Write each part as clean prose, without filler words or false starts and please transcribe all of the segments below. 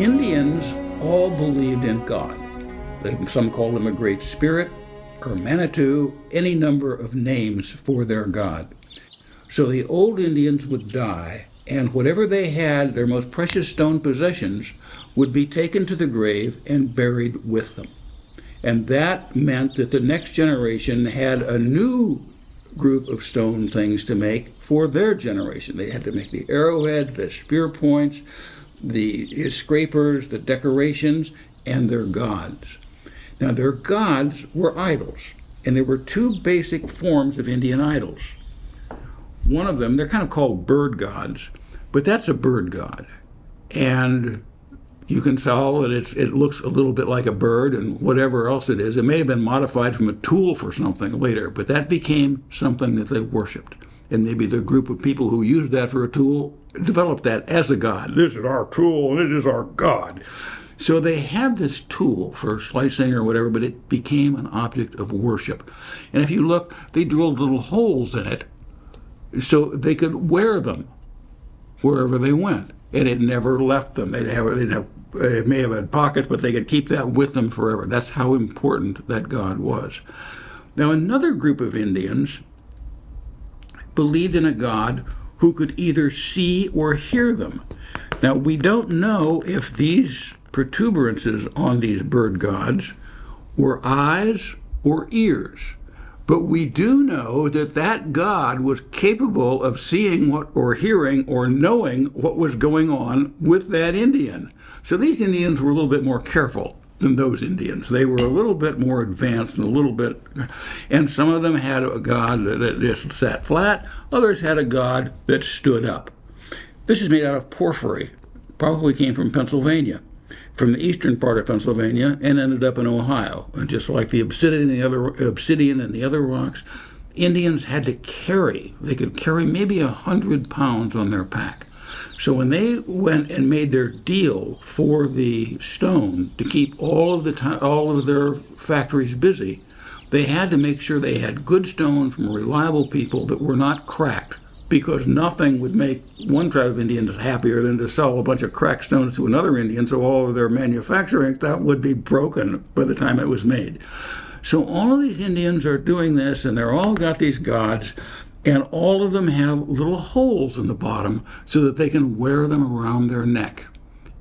Indians all believed in God. Some called him a great spirit, or Manitou, any number of names for their God. So the old Indians would die, and whatever they had, their most precious stone possessions, would be taken to the grave and buried with them. And that meant that the next generation had a new group of stone things to make for their generation. They had to make the arrowheads, the spear points, the scrapers, the decorations, and their gods. Now, their gods were idols, and there were two basic forms of Indian idols. One of them, they're kind of called bird gods, but that's a bird god. And you can tell that it looks a little bit like a bird and whatever else it is. It may have been modified from a tool for something later, but that became something that they worshipped. And maybe the group of people who used that for a tool developed that as a god. This is our tool and it is our god. So they had this tool for slicing or whatever, but it became an object of worship. And if you look, they drilled little holes in it so they could wear them wherever they went. And it never left them. It may have had pockets, but they could keep that with them forever. That's how important that god was. Now, another group of Indians believed in a god who could either see or hear them. Now, we don't know if these protuberances on these bird gods were eyes or ears, but we do know that that god was capable of seeing what, or hearing, or knowing what was going on with that Indian. So these Indians were a little bit more careful than those Indians. They were a little bit more advanced and some of them had a god that just sat flat, others had a god that stood up. This is made out of porphyry, probably came from Pennsylvania, from the eastern part of Pennsylvania, and ended up in Ohio. And just like the obsidian and the other rocks, Indians had to carry. They could carry maybe 100 pounds on their pack. So when they went and made their deal for the stone to keep all of their factories busy, they had to make sure they had good stone from reliable people that were not cracked, because nothing would make one tribe of Indians happier than to sell a bunch of cracked stones to another Indian, so all of their manufacturing that would be broken by the time it was made. So all of these Indians are doing this, and they're all got these gods, and all of them have little holes in the bottom so that they can wear them around their neck.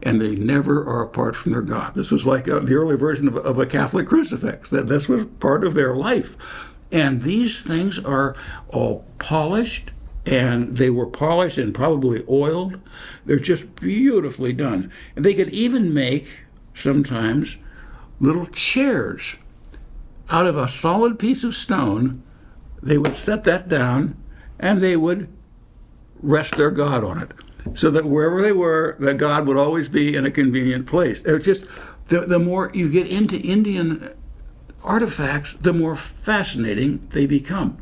And they never are apart from their God. This was like the early version of a Catholic crucifix. This was part of their life. And these things are all polished, and they were polished and probably oiled. They're just beautifully done. And they could even make, sometimes, little chairs out of a solid piece of stone. They would set that down, and they would rest their God on it, so that wherever they were, the God would always be in a convenient place. It's just, the more you get into Indian artifacts, the more fascinating they become.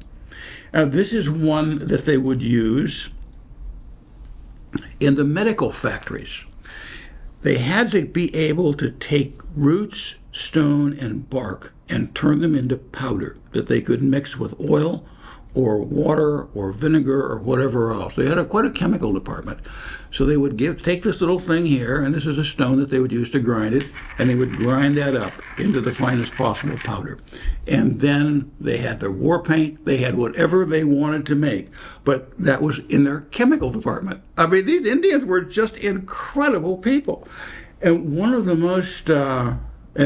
Now, this is one that they would use in the medical factories. They had to be able to take roots, stone, and bark and turn them into powder that they could mix with oil or water or vinegar or whatever else. They had quite a chemical department. So they would take this little thing here, and this is a stone that they would use to grind it, and they would grind that up into the finest possible powder. And then they had their war paint, they had whatever they wanted to make, but that was in their chemical department. I mean, these Indians were just incredible people. And one of the most, and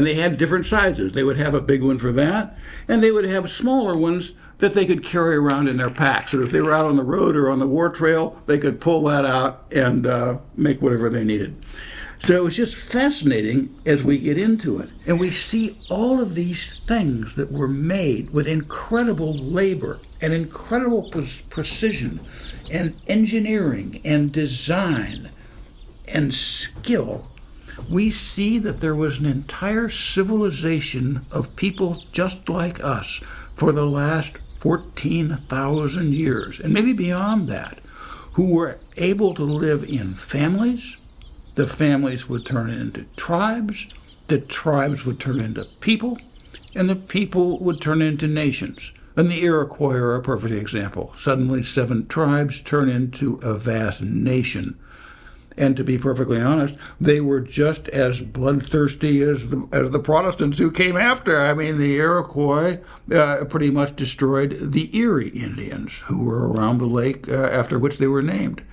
they had different sizes. They would have a big one for that, and they would have smaller ones that they could carry around in their packs. So if they were out on the road or on the war trail, they could pull that out and make whatever they needed. So it was just fascinating as we get into it. And we see all of these things that were made with incredible labor and incredible precision and engineering and design and skill. We see that there was an entire civilization of people just like us for the last 14,000 years, and maybe beyond that, who were able to live in families. The families would turn into tribes, the tribes would turn into people, and the people would turn into nations. And the Iroquois are a perfect example. Suddenly 7 tribes turn into a vast nation. And to be perfectly honest, they were just as bloodthirsty as the Protestants who came after. I mean, the Iroquois pretty much destroyed the Erie Indians, who were around the lake after which they were named.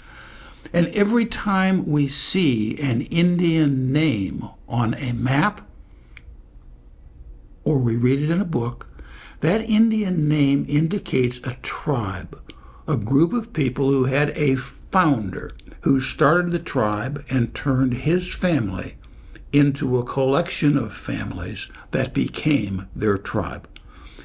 And every time we see an Indian name on a map, or we read it in a book, that Indian name indicates a tribe, a group of people who had a founder who started the tribe and turned his family into a collection of families that became their tribe.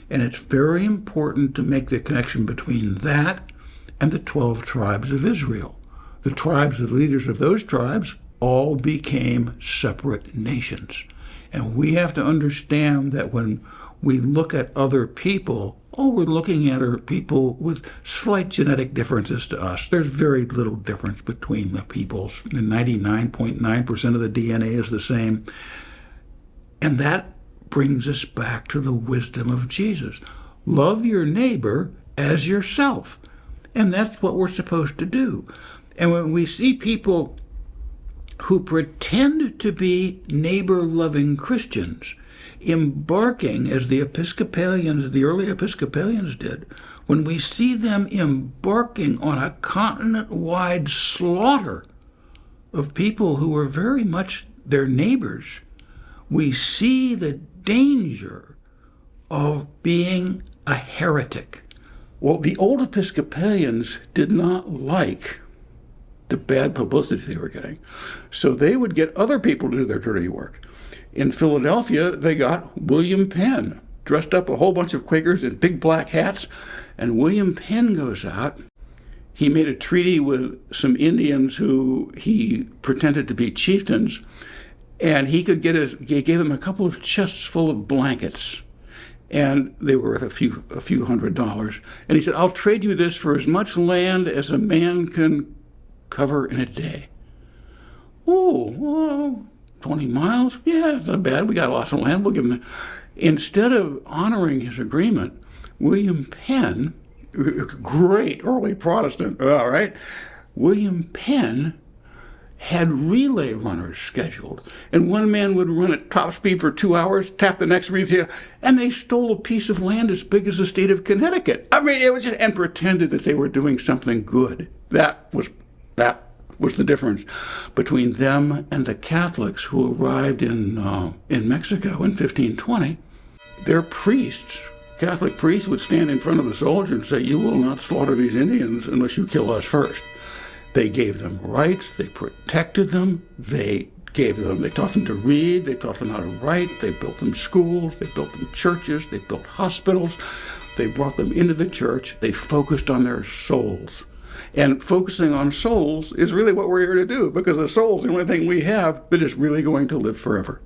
And it's very important to make the connection between that and the 12 tribes of Israel. The tribes, the leaders of those tribes, all became separate nations. And we have to understand that when we look at other people, all we're looking at are people with slight genetic differences to us. There's very little difference between the peoples. 99.9% of the DNA is the same. And that brings us back to the wisdom of Jesus. Love your neighbor as yourself. And that's what we're supposed to do. And when we see people who pretend to be neighbor-loving Christians, embarking, as the Episcopalians, the early Episcopalians did, when we see them embarking on a continent-wide slaughter of people who were very much their neighbors, we see the danger of being a heretic. Well, the old Episcopalians did not like the bad publicity they were getting, so they would get other people to do their dirty work. In Philadelphia, they got William Penn, dressed up a whole bunch of Quakers in big black hats, and William Penn goes out. He made a treaty with some Indians who he pretended to be chieftains, and he gave them a couple of chests full of blankets, and they were worth a few $100s. And he said, "I'll trade you this for as much land as a man can cover in a day." Oh, well, 20 miles? Yeah, it's not bad. We got lots of land. We'll give him that. Instead of honoring his agreement, William Penn, great early Protestant, all right, William Penn had relay runners scheduled. And one man would run at top speed for 2 hours, tap the next relay, and they stole a piece of land as big as the state of Connecticut. I mean, it was just, and pretended that they were doing something good. That was the difference between them and the Catholics who arrived in Mexico in 1520. Their priests, Catholic priests, would stand in front of the soldier and say, "You will not slaughter these Indians unless you kill us first." They gave them rights, they protected them, they taught them to read, they taught them how to write, they built them schools, they built them churches, they built hospitals, they brought them into the church, they focused on their souls. And focusing on souls is really what we're here to do, because the soul is the only thing we have that is really going to live forever.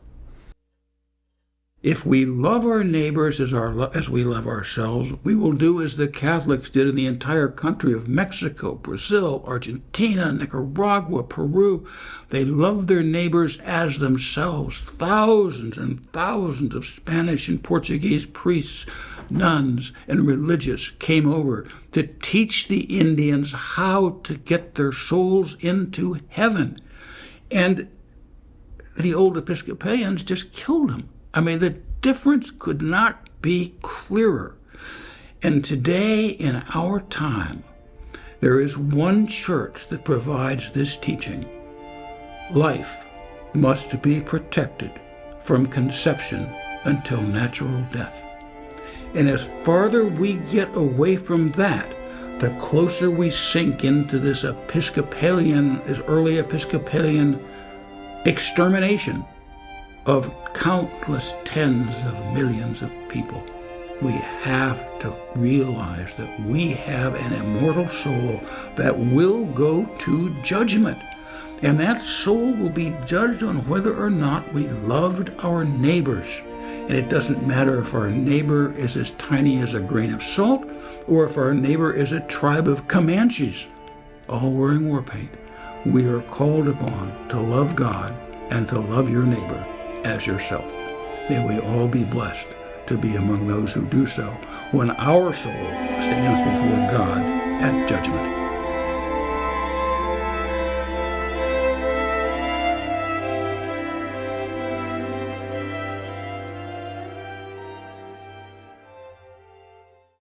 If we love our neighbors as we love ourselves, we will do as the Catholics did in the entire country of Mexico, Brazil, Argentina, Nicaragua, Peru. They loved their neighbors as themselves. Thousands and thousands of Spanish and Portuguese priests, nuns, and religious came over to teach the Indians how to get their souls into heaven. And the old Episcopalians just killed them. I mean, the difference could not be clearer. And today, in our time, there is one church that provides this teaching. Life must be protected from conception until natural death. And as farther we get away from that, the closer we sink into this early Episcopalian extermination of countless tens of millions of people. We have to realize that we have an immortal soul that will go to judgment. And that soul will be judged on whether or not we loved our neighbors. And it doesn't matter if our neighbor is as tiny as a grain of salt, or if our neighbor is a tribe of Comanches, all wearing war paint. We are called upon to love God and to love your neighbor as yourself. May we all be blessed to be among those who do so when our soul stands before God at judgment.